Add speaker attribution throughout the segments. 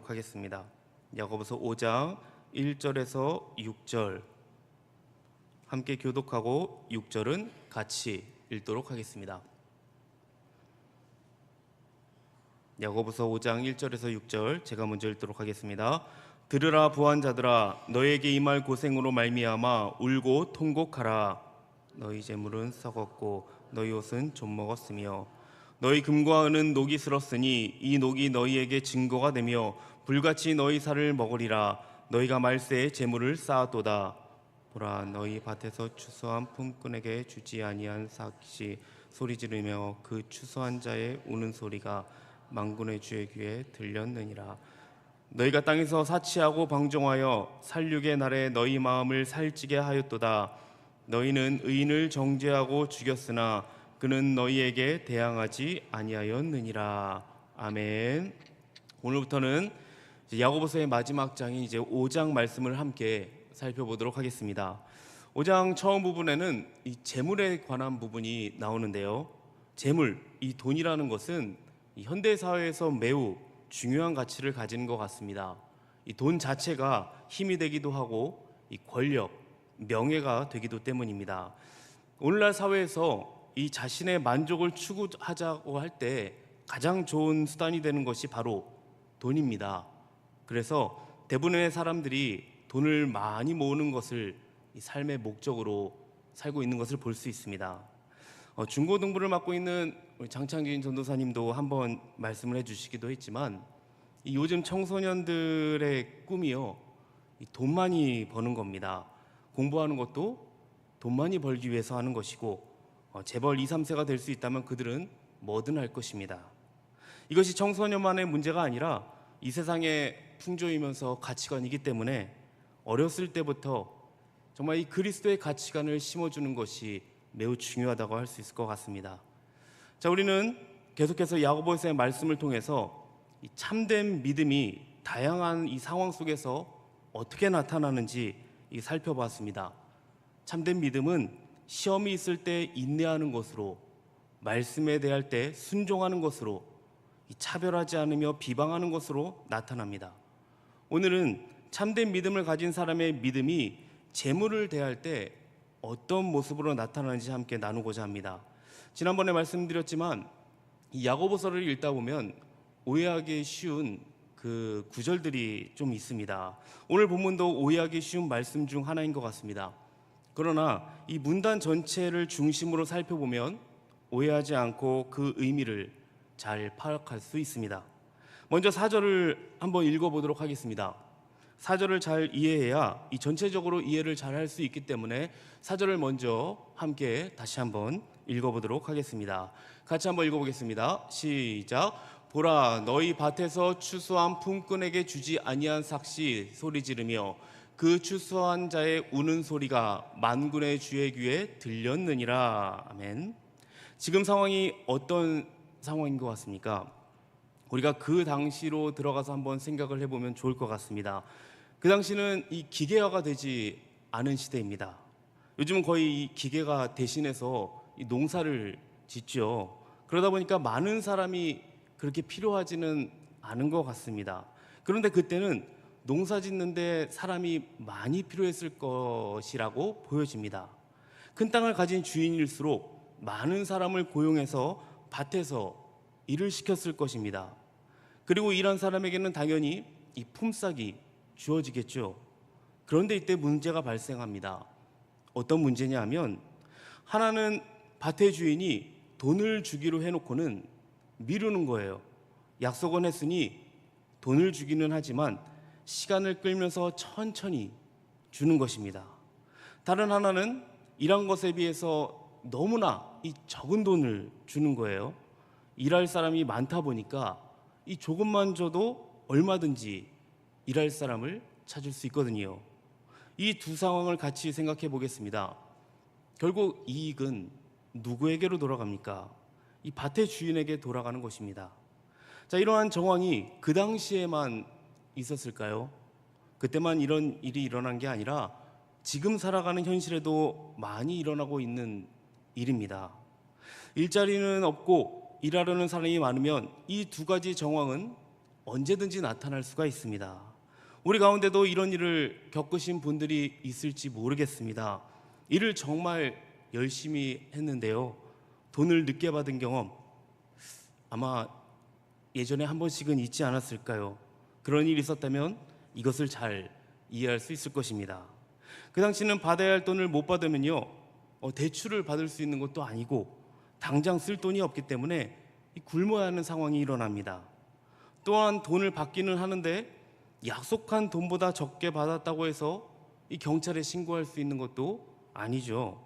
Speaker 1: 하겠습니다. 야고보서 5장 1절에서 6절 함께 교독하고 6절은 같이 읽도록 하겠습니다. 야고보서 5장 1절에서 6절 제가 먼저 읽도록 하겠습니다. 들으라 부한자들아, 너에게 임할 고생으로 말미암아 울고 통곡하라. 너희 재물은 썩었고 너희 옷은 좀 먹었으며 너희 금과 은은 녹이 슬었으니 이 녹이 너희에게 증거가 되며 불같이 너희 살을 먹으리라. 너희가 말세에 재물을 쌓았도다. 보라, 너희 밭에서 추수한 품꾼에게 주지 아니한 삭시 소리 지르며 그 추수한 자의 우는 소리가 만군의 주의 귀에 들렸느니라. 너희가 땅에서 사치하고 방종하여 살육의 날에 너희 마음을 살찌게 하였도다. 너희는 의인을 정죄하고 죽였으나 그는 너희에게 대항하지 아니하였느니라. 아멘. 오늘부터는 야고보서의 마지막 장인 5장 말씀을 함께 살펴보도록 하겠습니다. 5장 처음 부분에는 이 재물에 관한 부분이 나오는데요. 재물, 이 돈이라는 것은 이 현대 사회에서 매우 중요한 가치를 가지는 것 같습니다. 이 돈 자체가 힘이 되기도 하고 이 권력, 명예가 되기도 때문입니다. 오늘날 사회에서 이 자신의 만족을 추구하자고 할 때 가장 좋은 수단이 되는 것이 바로 돈입니다. 그래서 대부분의 사람들이 돈을 많이 모으는 것을 이 삶의 목적으로 살고 있는 것을 볼 수 있습니다. 중고등부를 맡고 있는 우리 장창진 전도사님도 한번 말씀을 해주시기도 했지만 이 요즘 청소년들의 꿈이요, 이 돈 많이 버는 겁니다. 공부하는 것도 돈 많이 벌기 위해서 하는 것이고 재벌 2, 3세가 될 수 있다면 그들은 뭐든 할 것입니다. 이것이 청소년만의 문제가 아니라 이 세상의 풍조이면서 가치관이기 때문에 어렸을 때부터 정말 이 그리스도의 가치관을 심어주는 것이 매우 중요하다고 할 수 있을 것 같습니다. 자, 우리는 계속해서 야고보서의 말씀을 통해서 이 참된 믿음이 다양한 이 상황 속에서 어떻게 나타나는지 살펴봤습니다. 참된 믿음은 시험이 있을 때 인내하는 것으로, 말씀에 대할 때 순종하는 것으로, 차별하지 않으며 비방하는 것으로 나타납니다. 오늘은 참된 믿음을 가진 사람의 믿음이 재물을 대할 때 어떤 모습으로 나타나는지 함께 나누고자 합니다. 지난번에 말씀드렸지만 이 야고보서를 읽다 보면 오해하기 쉬운 그 구절들이 좀 있습니다. 오늘 본문도 오해하기 쉬운 말씀 중 하나인 것 같습니다. 그러나 이 문단 전체를 중심으로 살펴보면 오해하지 않고 그 의미를 잘 파악할 수 있습니다. 먼저 4절을 한번 읽어보도록 하겠습니다. 4절을 잘 이해해야 이 전체적으로 이해를 잘 할 수 있기 때문에 4절을 먼저 함께 다시 한번 읽어보도록 하겠습니다. 같이 한번 읽어보겠습니다. 시작. 보라, 너희 밭에서 추수한 품꾼에게 주지 아니한 삭시 소리 지르며 그 추수한 자의 우는 소리가 만군의 주의 귀에 들렸느니라. 아멘. 지금 상황이 어떤 상황인 것 같습니까? 우리가 그 당시로 들어가서 한번 생각을 해보면 좋을 것 같습니다. 그 당시는 이 기계화가 되지 않은 시대입니다. 요즘은 거의 이 기계가 대신해서 이 농사를 짓죠. 그러다 보니까 많은 사람이 그렇게 필요하지는 않은 것 같습니다. 그런데 그때는 농사 짓는데 사람이 많이 필요했을 것이라고 보여집니다. 큰 땅을 가진 주인일수록 많은 사람을 고용해서 밭에서 일을 시켰을 것입니다. 그리고 일한 사람에게는 당연히 이 품삯이 주어지겠죠. 그런데 이때 문제가 발생합니다. 어떤 문제냐 하면 하나는 밭의 주인이 돈을 주기로 해놓고는 미루는 거예요. 약속은 했으니 돈을 주기는 하지만 시간을 끌면서 천천히 주는 것입니다. 다른 하나는 일한 것에 비해서 너무나 이 적은 돈을 주는 거예요. 일할 사람이 많다 보니까 이 조금만 줘도 얼마든지 일할 사람을 찾을 수 있거든요. 이 두 상황을 같이 생각해 보겠습니다. 결국 이익은 누구에게로 돌아갑니까? 이 밭의 주인에게 돌아가는 것입니다. 자, 이러한 정황이 그 당시에만 있었을까요? 그때만 이런 일이 일어난 게 아니라 지금 살아가는 현실에도 많이 일어나고 있는 일입니다. 일자리는 없고 일하려는 사람이 많으면 이 두 가지 정황은 언제든지 나타날 수가 있습니다. 우리 가운데도 이런 일을 겪으신 분들이 있을지 모르겠습니다. 일을 정말 열심히 했는데요, 돈을 늦게 받은 경험 아마 예전에 한 번씩은 있지 않았을까요? 그런 일이 있었다면 이것을 잘 이해할 수 있을 것입니다. 그 당시는 받아야 할 돈을 못 받으면요, 대출을 받을 수 있는 것도 아니고 당장 쓸 돈이 없기 때문에 굶어야 하는 상황이 일어납니다. 또한 돈을 받기는 하는데 약속한 돈보다 적게 받았다고 해서 이 경찰에 신고할 수 있는 것도 아니죠.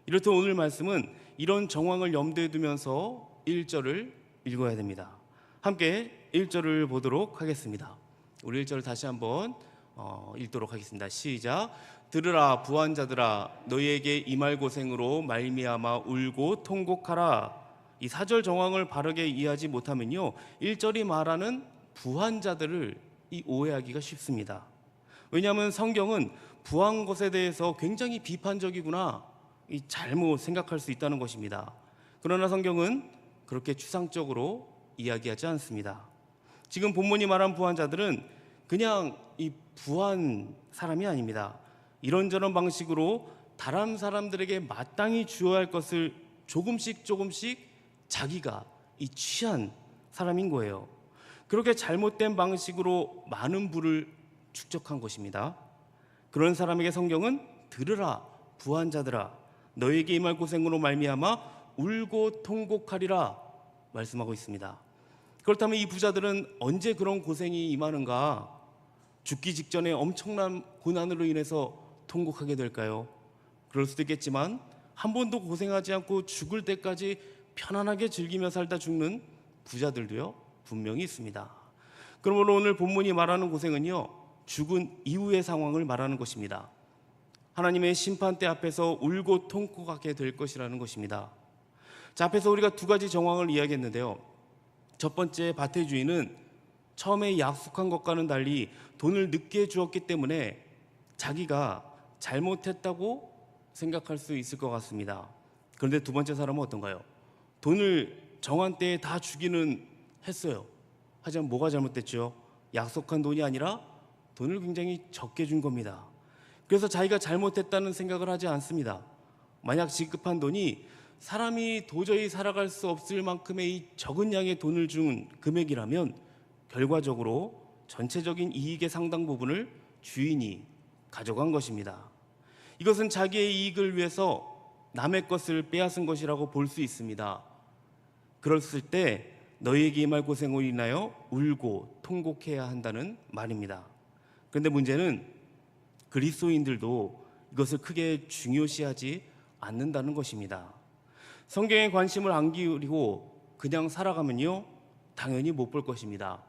Speaker 1: 이렇듯 오늘 말씀은 이런 정황을 염두에 두면서 1절을 읽어야 됩니다. 함께 1절을 보도록 하겠습니다. 우리 1절을 다시 한번 읽도록 하겠습니다. 시작. 들으라 부한자들아, 너희에게 임할 고생으로 말미암아 울고 통곡하라. 이 4절 정황을 바르게 이해하지 못하면요, 1절이 말하는 부한자들을 오해하기가 쉽습니다. 왜냐하면 성경은 부한 것에 대해서 굉장히 비판적이구나, 잘못 생각할 수 있다는 것입니다. 그러나 성경은 그렇게 추상적으로 이야기하지 않습니다. 지금 본문이 말한 부한자들은 그냥 이 부한 사람이 아닙니다. 이런저런 방식으로 다른 사람들에게 마땅히 주어야 할 것을 조금씩 자기가 취한 사람인 거예요. 그렇게 잘못된 방식으로 많은 부를 축적한 것입니다. 그런 사람에게 성경은 들으라 부한자들아, 너에게 임할 고생으로 말미암아 울고 통곡하리라 말씀하고 있습니다. 그렇다면 이 부자들은 언제 그런 고생이 임하는가? 죽기 직전에 엄청난 고난으로 인해서 통곡하게 될까요? 그럴 수도 있겠지만 한 번도 고생하지 않고 죽을 때까지 편안하게 즐기며 살다 죽는 부자들도요, 분명히 있습니다. 그러므로 오늘 본문이 말하는 고생은요, 죽은 이후의 상황을 말하는 것입니다. 하나님의 심판대 앞에서 울고 통곡하게 될 것이라는 것입니다. 자, 앞에서 우리가 두 가지 정황을 이야기했는데요, 첫 번째 밭의 주인은 처음에 약속한 것과는 달리 돈을 늦게 주었기 때문에 자기가 잘못했다고 생각할 수 있을 것 같습니다. 그런데 두 번째 사람은 어떤가요? 돈을 정한 때에 다 주기는 했어요. 하지만 뭐가 잘못됐죠? 약속한 돈이 아니라 돈을 굉장히 적게 준 겁니다. 그래서 자기가 잘못했다는 생각을 하지 않습니다. 만약 지급한 돈이 사람이 도저히 살아갈 수 없을 만큼의 이 적은 양의 돈을 준 금액이라면 결과적으로 전체적인 이익의 상당 부분을 주인이 가져간 것입니다. 이것은 자기의 이익을 위해서 남의 것을 빼앗은 것이라고 볼 수 있습니다. 그랬을 때 너희에게 임할 고생으로 인하여 울고 통곡해야 한다는 말입니다. 그런데 문제는 그리스도인들도 이것을 크게 중요시하지 않는다는 것입니다. 성경에 관심을 안 기울이고 그냥 살아가면요, 당연히 못 볼 것입니다.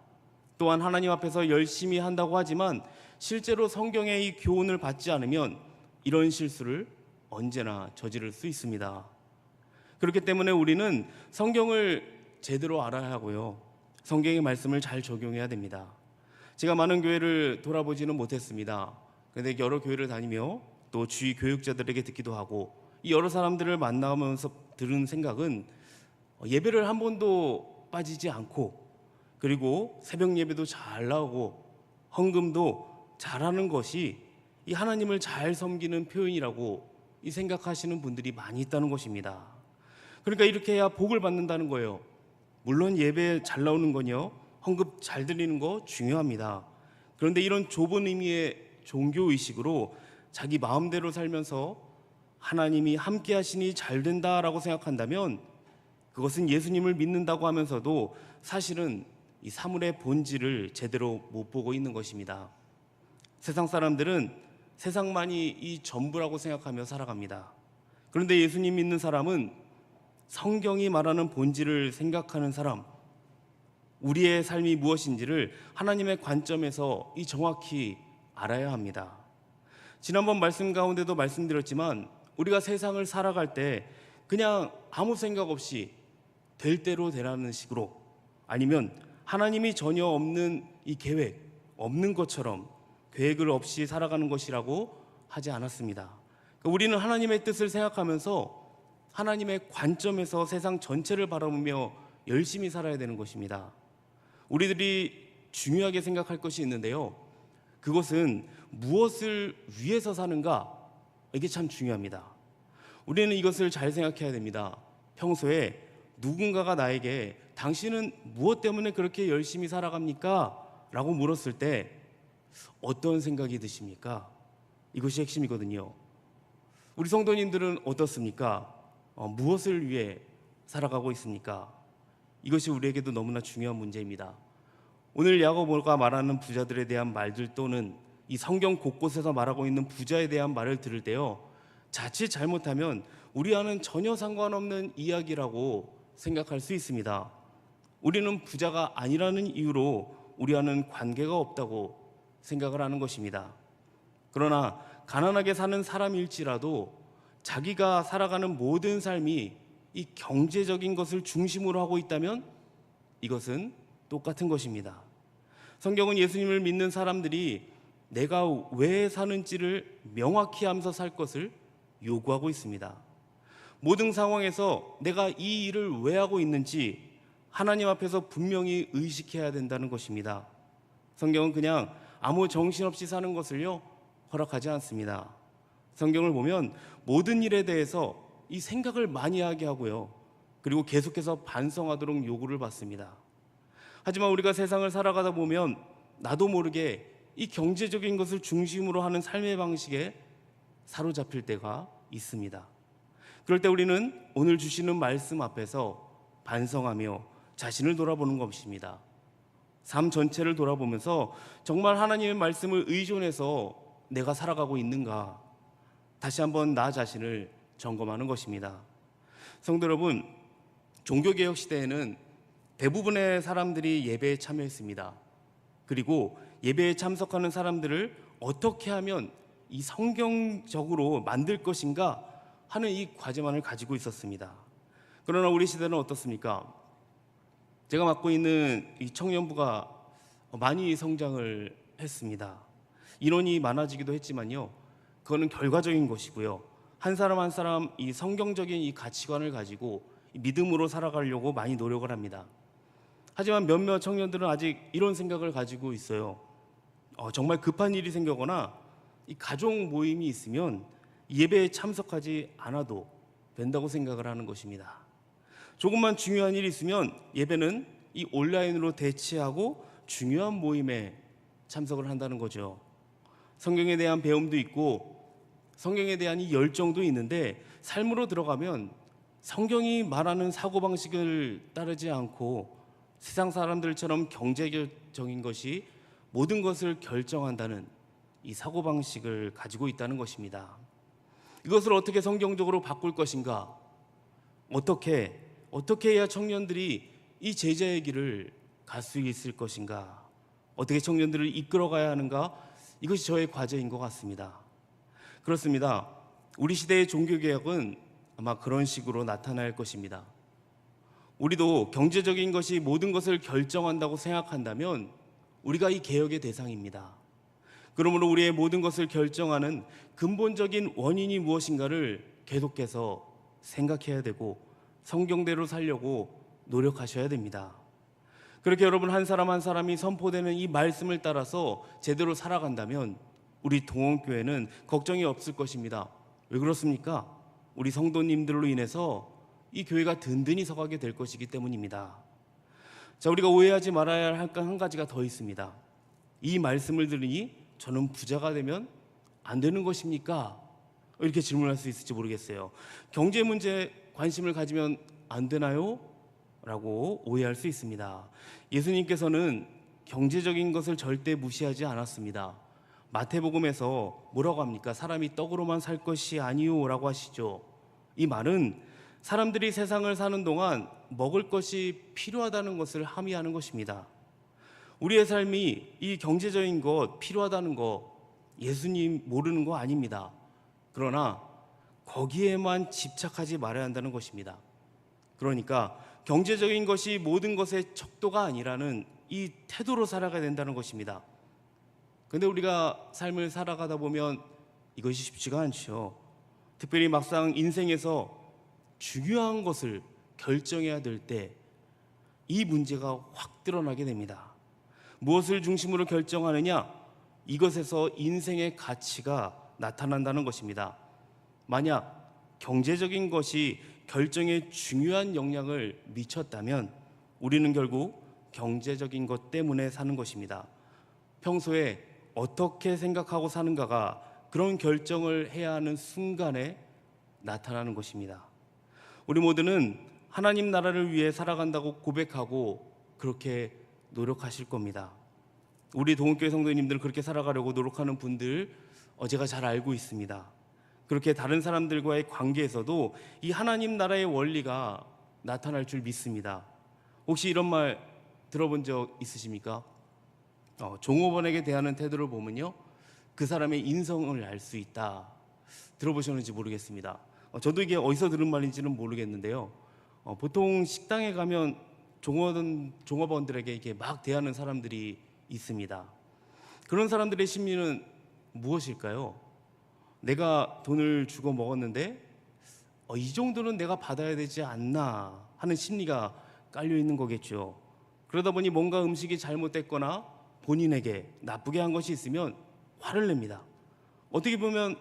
Speaker 1: 또한 하나님 앞에서 열심히 한다고 하지만 실제로 성경의 이 교훈을 받지 않으면 이런 실수를 언제나 저지를 수 있습니다. 그렇기 때문에 우리는 성경을 제대로 알아야 하고요, 성경의 말씀을 잘 적용해야 됩니다. 제가 많은 교회를 돌아보지는 못했습니다. 그런데 여러 교회를 다니며 또 주위 교육자들에게 듣기도 하고 이 여러 사람들을 만나면서 들은 생각은 예배를 한 번도 빠지지 않고, 그리고 새벽 예배도 잘 나오고 헌금도 잘하는 것이 이 하나님을 잘 섬기는 표현이라고 생각하시는 분들이 많이 있다는 것입니다. 그러니까 이렇게 해야 복을 받는다는 거예요. 물론 예배 잘 나오는 거요, 헌금 잘 드리는 거 중요합니다. 그런데 이런 좁은 의미의 종교의식으로 자기 마음대로 살면서 하나님이 함께 하시니 잘 된다라고 생각한다면 그것은 예수님을 믿는다고 하면서도 사실은 이 사물의 본질을 제대로 못 보고 있는 것입니다. 세상 사람들은 세상만이 이 전부라고 생각하며 살아갑니다. 그런데 예수님 믿는 사람은 성경이 말하는 본질을 생각하는 사람, 우리의 삶이 무엇인지를 하나님의 관점에서 정확히 알아야 합니다. 지난번 말씀 가운데도 말씀드렸지만 우리가 세상을 살아갈 때 그냥 아무 생각 없이 될 대로 되라는 식으로, 아니면 하나님이 전혀 없는 이 계획, 없는 것처럼 계획을 없이 살아가는 것이라고 하지 않았습니다. 그러니까 우리는 하나님의 뜻을 생각하면서 하나님의 관점에서 세상 전체를 바라보며 열심히 살아야 되는 것입니다. 우리들이 중요하게 생각할 것이 있는데요. 그것은 무엇을 위해서 사는가? 이게 참 중요합니다. 우리는 이것을 잘 생각해야 됩니다. 평소에 누군가가 나에게 당신은 무엇 때문에 그렇게 열심히 살아갑니까? 라고 물었을 때 어떤 생각이 드십니까? 이것이 핵심이거든요. 우리 성도님들은 어떻습니까? 무엇을 위해 살아가고 있습니까? 이것이 우리에게도 너무나 중요한 문제입니다. 오늘 야고보가 말하는 부자들에 대한 말들 또는 이 성경 곳곳에서 말하고 있는 부자에 대한 말을 들을 때요, 자칫 잘못하면 우리와는 전혀 상관없는 이야기라고 생각할 수 있습니다. 우리는 부자가 아니라는 이유로 우리와는 관계가 없다고 생각을 하는 것입니다. 그러나 가난하게 사는 사람일지라도 자기가 살아가는 모든 삶이 이 경제적인 것을 중심으로 하고 있다면 이것은 똑같은 것입니다. 성경은 예수님을 믿는 사람들이 내가 왜 사는지를 명확히 하면서 살 것을 요구하고 있습니다. 모든 상황에서 내가 이 일을 왜 하고 있는지 하나님 앞에서 분명히 의식해야 된다는 것입니다. 성경은 그냥 아무 정신없이 사는 것을요 허락하지 않습니다. 성경을 보면 모든 일에 대해서 이 생각을 많이 하게 하고요, 그리고 계속해서 반성하도록 요구를 받습니다. 하지만 우리가 세상을 살아가다 보면 나도 모르게 이 경제적인 것을 중심으로 하는 삶의 방식에 사로잡힐 때가 있습니다. 그럴 때 우리는 오늘 주시는 말씀 앞에서 반성하며 자신을 돌아보는 것입니다. 삶 전체를 돌아보면서 정말 하나님의 말씀을 의존해서 내가 살아가고 있는가, 다시 한번 나 자신을 점검하는 것입니다. 성도 여러분, 종교개혁 시대에는 대부분의 사람들이 예배에 참여했습니다. 그리고 예배에 참석하는 사람들을 어떻게 하면 이 성경적으로 만들 것인가 하는 이 과제만을 가지고 있었습니다. 그러나 우리 시대는 어떻습니까? 제가 맡고 있는 이 청년부가 많이 성장을 했습니다. 인원이 많아지기도 했지만요, 그거는 결과적인 것이고요, 한 사람 한 사람 이 성경적인 이 가치관을 가지고 믿음으로 살아가려고 많이 노력을 합니다. 하지만 몇몇 청년들은 아직 이런 생각을 가지고 있어요. 정말 급한 일이 생기거나 이 가족 모임이 있으면 예배에 참석하지 않아도 된다고 생각을 하는 것입니다. 조금만 중요한 일이 있으면 예배는 이 온라인으로 대체하고 중요한 모임에 참석을 한다는 거죠. 성경에 대한 배움도 있고 성경에 대한 이 열정도 있는데 삶으로 들어가면 성경이 말하는 사고방식을 따르지 않고 세상 사람들처럼 경제적인 것이 모든 것을 결정한다는 이 사고방식을 가지고 있다는 것입니다. 이것을 어떻게 성경적으로 바꿀 것인가? 어떻게 해야 청년들이 이 제자의 길을 갈 수 있을 것인가? 어떻게 청년들을 이끌어가야 하는가? 이것이 저의 과제인 것 같습니다. 그렇습니다. 우리 시대의 종교개혁은 아마 그런 식으로 나타날 것입니다. 우리도 경제적인 것이 모든 것을 결정한다고 생각한다면 우리가 이 개혁의 대상입니다. 그러므로 우리의 모든 것을 결정하는 근본적인 원인이 무엇인가를 계속해서 생각해야 되고 성경대로 살려고 노력하셔야 됩니다. 그렇게 여러분 한 사람 한 사람이 선포되는 이 말씀을 따라서 제대로 살아간다면 우리 동원교회는 걱정이 없을 것입니다. 왜 그렇습니까? 우리 성도님들로 인해서 이 교회가 든든히 서가게 될 것이기 때문입니다. 자, 우리가 오해하지 말아야 할 한 가지가 더 있습니다. 이 말씀을 들으니 저는 부자가 되면 안 되는 것입니까? 이렇게 질문할 수 있을지 모르겠어요. 경제 문제에 관심을 가지면 안 되나요? 라고 오해할 수 있습니다. 예수님께서는 경제적인 것을 절대 무시하지 않았습니다. 마태복음에서 뭐라고 합니까? 사람이 떡으로만 살 것이 아니요 라고 하시죠. 이 말은 사람들이 세상을 사는 동안 먹을 것이 필요하다는 것을 함의하는 것입니다. 우리의 삶이 이 경제적인 것, 필요하다는 것, 예수님 모르는 거 아닙니다. 그러나 거기에만 집착하지 말아야 한다는 것입니다. 그러니까 경제적인 것이 모든 것의 척도가 아니라는 이 태도로 살아가야 된다는 것입니다. 그런데 우리가 삶을 살아가다 보면 이것이 쉽지가 않죠. 특별히 막상 인생에서 중요한 것을 결정해야 될 때 이 문제가 확 드러나게 됩니다. 무엇을 중심으로 결정하느냐? 이것에서 인생의 가치가 나타난다는 것입니다. 만약 경제적인 것이 결정에 중요한 영향을 미쳤다면 우리는 결국 경제적인 것 때문에 사는 것입니다. 평소에 어떻게 생각하고 사는가가 그런 결정을 해야 하는 순간에 나타나는 것입니다. 우리 모두는 하나님 나라를 위해 살아간다고 고백하고 그렇게 노력하실 겁니다. 우리 동원교회 성도님들은 그렇게 살아가려고 노력하는 분들 제가 잘 알고 있습니다. 그렇게 다른 사람들과의 관계에서도 이 하나님 나라의 원리가 나타날 줄 믿습니다. 혹시 이런 말 들어본 적 있으십니까? 종업원에게 대하는 태도를 보면요, 그 사람의 인성을 알 수 있다. 들어보셨는지 모르겠습니다. 저도 이게 어디서 들은 말인지는 모르겠는데요. 보통 식당에 가면 종업원들에게 이렇게 막 대하는 사람들이 있습니다. 그런 사람들의 심리는 무엇일까요? 내가 돈을 주고 먹었는데 이 정도는 내가 받아야 되지 않나 하는 심리가 깔려 있는 거겠죠. 그러다 보니 뭔가 음식이 잘못됐거나 본인에게 나쁘게 한 것이 있으면 화를 냅니다. 어떻게 보면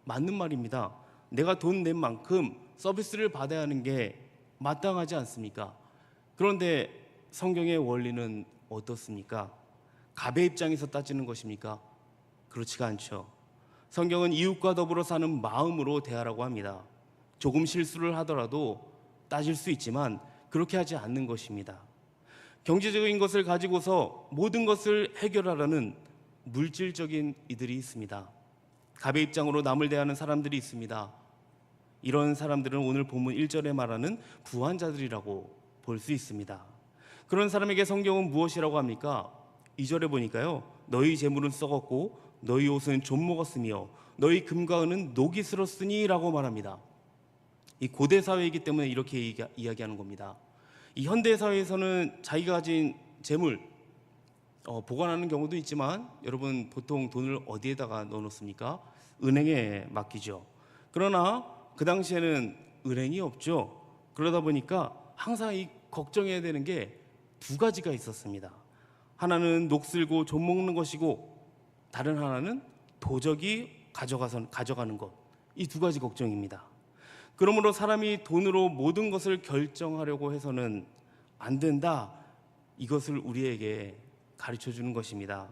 Speaker 1: 맞는 말입니다. 내가 돈 낸 만큼 서비스를 받아야 하는 게 마땅하지 않습니까? 그런데 성경의 원리는 어떻습니까? 갑의 입장에서 따지는 것입니까? 그렇지가 않죠. 성경은 이웃과 더불어 사는 마음으로 대하라고 합니다. 조금 실수를 하더라도 따질 수 있지만 그렇게 하지 않는 것입니다. 경제적인 것을 가지고서 모든 것을 해결하려는 물질적인 이들이 있습니다. 갑의 입장으로 남을 대하는 사람들이 있습니다. 이런 사람들은 오늘 본문 1절에 말하는 부한자들이라고 볼 수 있습니다. 그런 사람에게 성경은 무엇이라고 합니까? 2절에 보니까요, 너희 재물은 썩었고 너희 옷은 좀 먹었으며 너희 금과 은은 녹이 슬었으니 라고 말합니다. 이 고대 사회이기 때문에 이렇게 이야기하는 겁니다. 이 현대 사회에서는 자기가 가진 재물 보관하는 경우도 있지만 여러분 보통 돈을 어디에다가 넣어놓습니까? 은행에 맡기죠. 그러나 그 당시에는 은행이 없죠. 그러다 보니까 항상 이 걱정해야 되는 게 두 가지가 있었습니다. 하나는 녹슬고 좀 먹는 것이고 다른 하나는 도적이 가져가는 것. 이 두 가지 걱정입니다. 그러므로 사람이 돈으로 모든 것을 결정하려고 해서는 안 된다. 이것을 우리에게 가르쳐 주는 것입니다.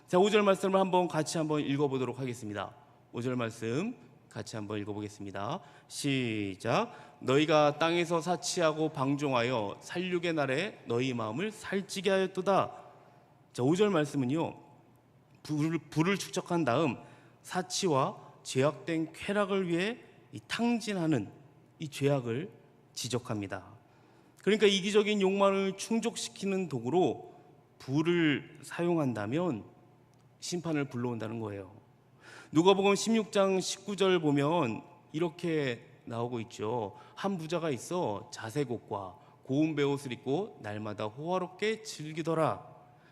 Speaker 1: 자, 5절 말씀을 같이 한번 읽어보도록 하겠습니다. 5절 말씀 같이 한번 읽어보겠습니다. 시작. 너희가 땅에서 사치하고 방종하여 살육의 날에 너희 마음을 살찌게 하였도다. 자, 5절 말씀은요, 부를 축적한 다음 사치와 죄악된 쾌락을 위해 탕진하는 이 죄악을 지적합니다. 그러니까 이기적인 욕망을 충족시키는 도구로 부를 사용한다면 심판을 불러온다는 거예요. 누가복음 16장 19절 보면 이렇게 나오고 있죠. 한 부자가 있어 자색옷과 고운 베옷을 입고 날마다 호화롭게 즐기더라.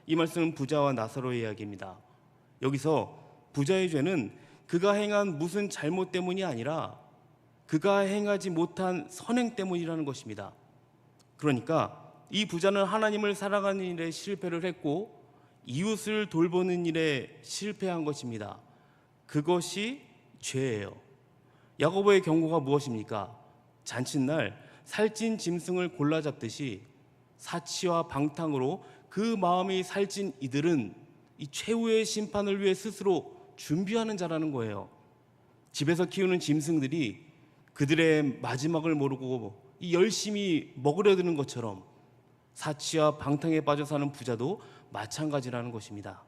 Speaker 1: 이 말씀은 부자와 나사로의 이야기입니다. 여기서 부자의 죄는 그가 행한 무슨 잘못 때문이 아니라 그가 행하지 못한 선행 때문이라는 것입니다. 그러니까 이 부자는 하나님을 사랑하는 일에 실패를 했고 이웃을 돌보는 일에 실패한 것입니다. 그것이 죄예요. 야고보의 경고가 무엇입니까? 잔칫날 살찐 짐승을 골라 잡듯이 사치와 방탕으로 그 마음이 살찐 이들은 이 최후의 심판을 위해 스스로 준비하는 자라는 거예요. 집에서 키우는 짐승들이 그들의 마지막을 모르고 열심히 먹으려 드는 것처럼 사치와 방탕에 빠져 사는 부자도 마찬가지라는 것입니다.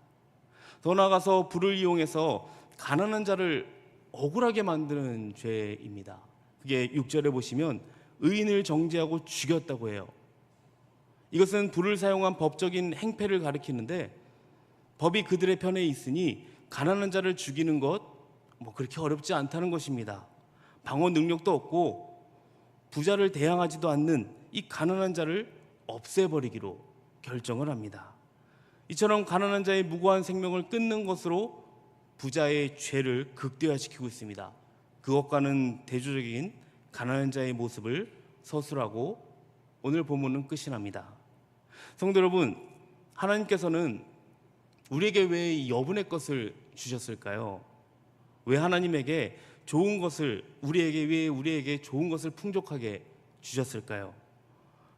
Speaker 1: 더 나아가서 부를 이용해서 가난한 자를 억울하게 만드는 죄입니다. 그게 6절에 보시면 의인을 정죄하고 죽였다고 해요. 이것은 부를 사용한 법적인 행패를 가리키는데 법이 그들의 편에 있으니 가난한 자를 죽이는 것 그렇게 어렵지 않다는 것입니다. 방어 능력도 없고 부자를 대항하지도 않는 이 가난한 자를 없애버리기로 결정을 합니다. 이처럼 가난한 자의 무고한 생명을 끊는 것으로 부자의 죄를 극대화시키고 있습니다. 그것과는 대조적인 가난한 자의 모습을 서술하고 오늘 본문은 끝이 납니다. 성도 여러분, 하나님께서는 우리에게 왜 이 여분의 것을 주셨을까요? 왜 하나님에게 좋은 것을 우리에게 좋은 것을 풍족하게 주셨을까요?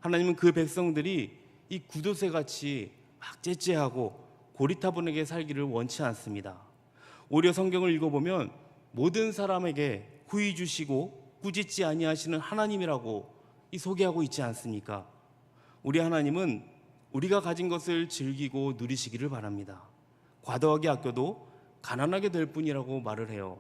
Speaker 1: 하나님은 그 백성들이 이 구두쇠 같이 막 째째하고 고리타분하게 살기를 원치 않습니다. 오히려 성경을 읽어보면 모든 사람에게 후히 주시고 꾸짖지 아니하시는 하나님이라고 소개하고 있지 않습니까? 우리 하나님은 우리가 가진 것을 즐기고 누리시기를 바랍니다. 과도하게 아껴도 가난하게 될 뿐이라고 말을 해요.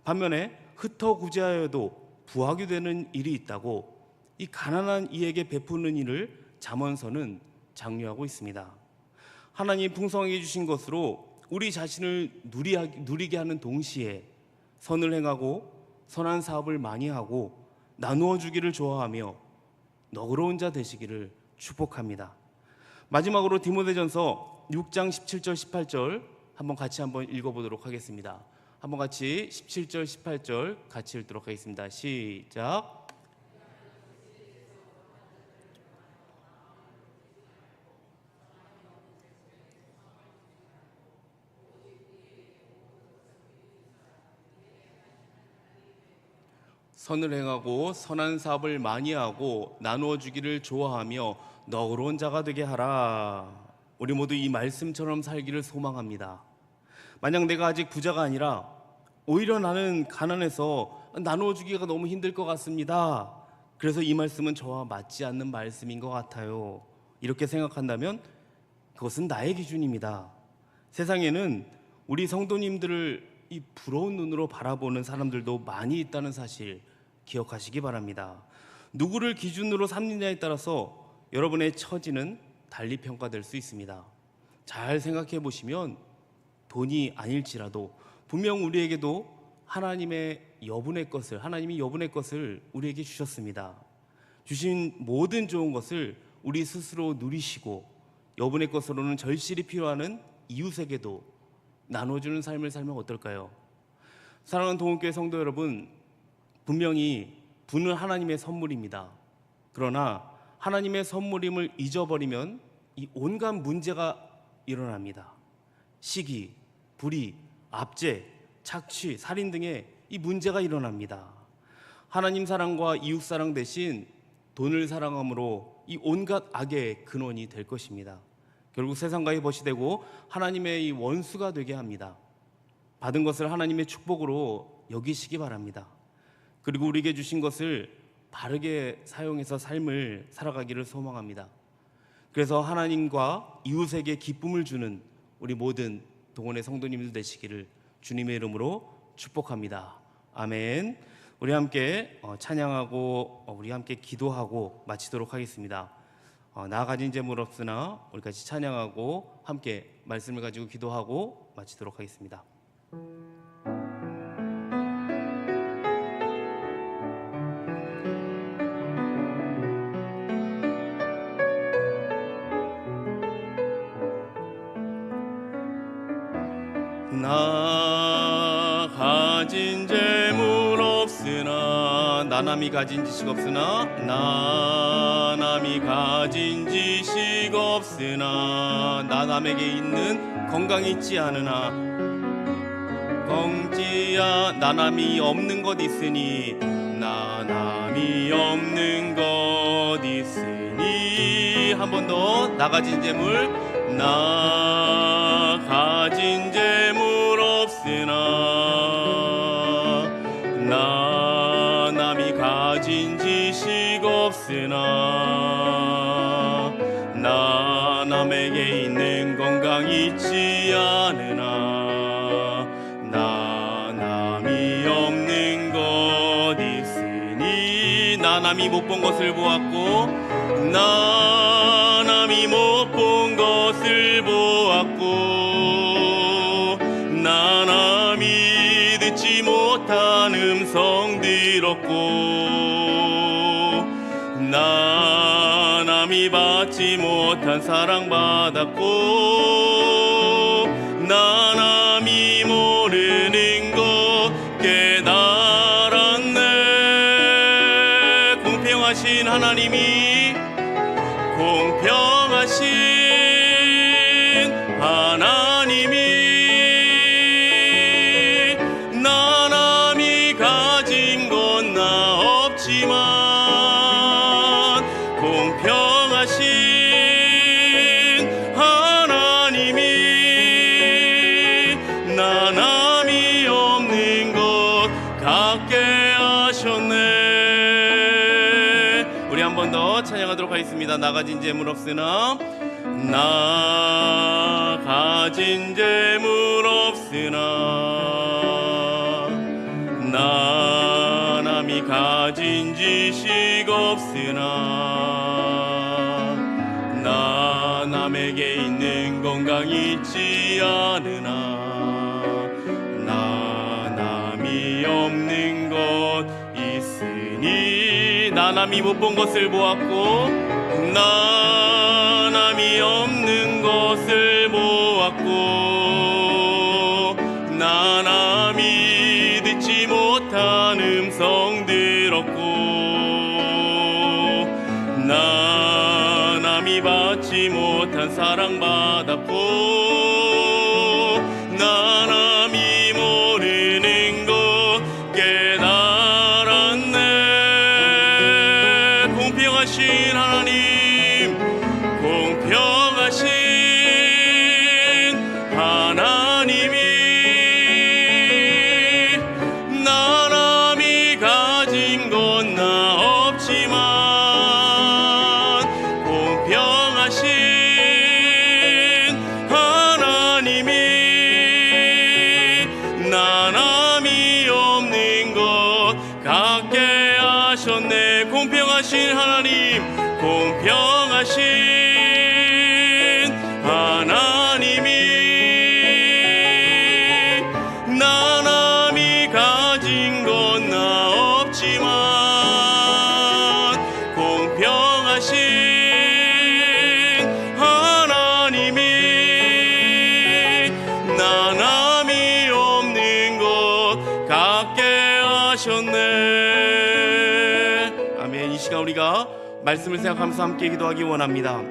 Speaker 1: 반면에 흩어구제하여도 부하게 되는 일이 있다고 이 가난한 이에게 베푸는 일을 잠언서는 장려하고 있습니다. 하나님 풍성하게 주신 것으로 우리 자신을 누리게 하는 동시에 선을 행하고 선한 사업을 많이 하고 나누어 주기를 좋아하며 너그러운 자 되시기를 축복합니다. 마지막으로 디모데전서 6장 17절 18절 한번 읽어보도록 하겠습니다. 한번 같이 17절 18절 같이 읽도록 하겠습니다. 시작. 선을 행하고 선한 사업을 많이 하고 나누어 주기를 좋아하며 너그러운 자가 되게 하라. 우리 모두 이 말씀처럼 살기를 소망합니다. 만약 내가 아직 부자가 아니라 오히려 나는 가난해서 나누어 주기가 너무 힘들 것 같습니다. 그래서 이 말씀은 저와 맞지 않는 말씀인 것 같아요. 이렇게 생각한다면 그것은 나의 기준입니다. 세상에는 우리 성도님들을 이 부러운 눈으로 바라보는 사람들도 많이 있다는 사실 기억하시기 바랍니다. 누구를 기준으로 삼느냐에 따라서 여러분의 처지는 달리 평가될 수 있습니다. 잘 생각해 보시면 돈이 아닐지라도 분명 우리에게도 하나님이 여분의 것을 우리에게 주셨습니다. 주신 모든 좋은 것을 우리 스스로 누리시고 여분의 것으로는 절실히 필요한 이웃에게도 나눠주는 삶을 살면 어떨까요? 사랑하는 동국교회 성도 여러분, 분명히 부는 하나님의 선물입니다. 그러나 하나님의 선물임을 잊어버리면 이 온갖 문제가 일어납니다. 시기, 불의, 압제, 착취, 살인 등의 이 문제가 일어납니다. 하나님 사랑과 이웃 사랑 대신 돈을 사랑함으로 이 온갖 악의 근원이 될 것입니다. 결국 세상과의 벗이 되고 하나님의 이 원수가 되게 합니다. 받은 것을 하나님의 축복으로 여기시기 바랍니다. 그리고 우리에게 주신 것을 바르게 사용해서 삶을 살아가기를 소망합니다. 그래서 하나님과 이웃에게 기쁨을 주는 우리 모든 동원의 성도님들 되시기를 주님의 이름으로 축복합니다. 아멘. 우리 함께 찬양하고 우리 함께 기도하고 마치도록 하겠습니다. 나 가진 재물 없으나 우리 같이 찬양하고 함께 말씀을 가지고 기도하고 마치도록 하겠습니다. 나 가진 재물 없으나 나남이 가진 지식 없으나 나남이 가진 지식 없으나 나남에게 있는 건강이 있지 않으나 엉지야 나남이 없는 것 있으니 나남이 없는 것 있으니 한 번 더 나 가진 재물 나 가진 재물 없으나 나 남이 가진 지식 없으나 나 남에게 있는 건강 있지 않으나 나 남이 없는 것 있으니 나 남이 못 본 것을 보았고 나 남이 못 본 것을 보았고 나 남이 듣지 못한 음성 들었고 나 남이 받지 못한 사랑 받았고 나 남이 모르는 것 깨달았네. 공평하신 하나님이 공평하신 하겠습니다. 나 가진 재물 없으나, 나 가진 재물 없으나, 나 남이 가진 지식 없으나, 나 남에게 있는 건강 있지 않으나, 나 남이 없는 것 있으니, 나 남이 못 본 것을 보았고, 나 남이 없는 것을 보았고, 나 남이 듣지 못한 음성 들었고, 나 남이 받지 못한 사랑 받았고, 나 남이 모르는 것 깨달았네. 공평하신 하나님, 공평하신 하나님이 나 남이 가진 건 나 없지만, 공평하신 하나님이 나 남이 없는 것 갖게 하셨네. 공평하신 하나님, 공평하신 하나님이 나 남이 가진 건 나 없지만, 공평하신 하나님이 나 남이 없는 것 갖게 하셨네. 아멘. 이 시간 우리가 말씀을 생각하면서 함께 기도하기 원합니다.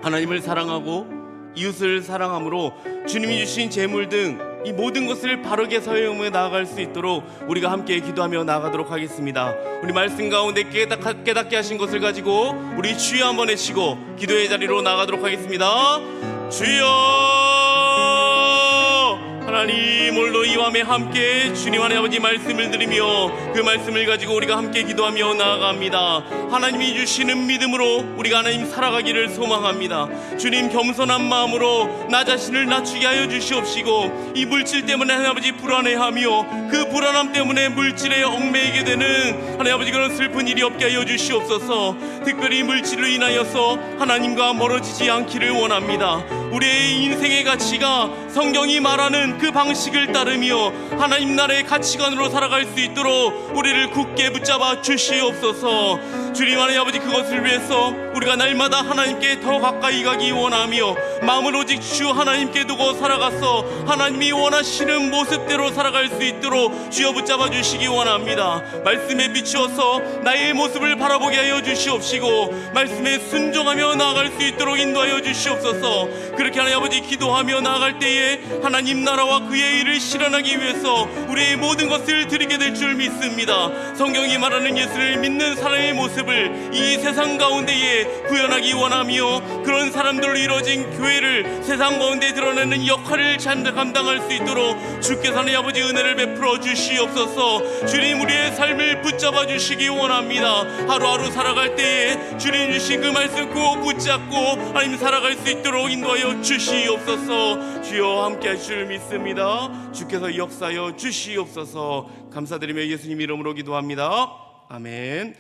Speaker 1: 하나님을 사랑하고 이웃을 사랑함으로 주님이 주신 재물 등 이 모든 것을 바르게 사용해 나아갈 수 있도록 우리가 함께 기도하며 나아가도록 하겠습니다. 우리 말씀 가운데 깨닫게 하신 것을 가지고 우리 주여 한번 외치고 기도의 자리로 나아가도록 하겠습니다. 주여, 하나님, 오늘도 이 밤에 함께 주님 안에 아버지 말씀을 드리며 그 말씀을 가지고 우리가 함께 기도하며 나아갑니다. 하나님이 주시는 믿음으로 우리가 하나님 살아가기를 소망합니다. 주님, 겸손한 마음으로 나 자신을 낮추게 하여 주시옵시고, 이 물질 때문에 하나님 아버지 불안해하며 그 불안함 때문에 물질에 얽매이게 되는 하나님 아버지 그런 슬픈 일이 없게 하여 주시옵소서. 특별히 물질로 인하여서 하나님과 멀어지지 않기를 원합니다. 우리의 인생의 가치가 성경이 말하는 그 방식을 따르며 하나님 나라의 가치관으로 살아갈 수 있도록 우리를 굳게 붙잡아 주시옵소서. 주님 하나님 아버지, 그것을 위해서 우리가 날마다 하나님께 더 가까이 가기 원하며 마음을 오직 주 하나님께 두고 살아가서 하나님이 원하시는 모습대로 살아갈 수 있도록 주여 붙잡아 주시기 원합니다. 말씀에 비추어서 나의 모습을 바라보게 하여 주시옵시고, 말씀에 순종하며 나아갈 수 있도록 인도하여 주시옵소서. 그렇게 하나님 아버지 기도하며 나아갈 때에 하나님 나라와 그의 일을 실현하기 위해서 우리의 모든 것을 드리게 될 줄 믿습니다. 성경이 말하는 예수를 믿는 사람의 모습을 이 세상 가운데에 구현하기 원하며, 그런 사람들로 이루어진 교회를 세상 가운데 드러내는 역할을 감당할 수 있도록 주께서 하나님 아버지 은혜를 베풀어 주시옵소서. 주님, 우리의 삶을 붙잡아 주시기 원합니다. 하루하루 살아갈 때에 주님 주신 그 말씀 꼭 붙잡고 하나님 살아갈 수 있도록 인도하여 주시옵소서. 주여 함께 하실 줄 믿습니다. 주께서 역사하여 주시옵소서. 감사드리며 예수님 이름으로 기도합니다. 아멘.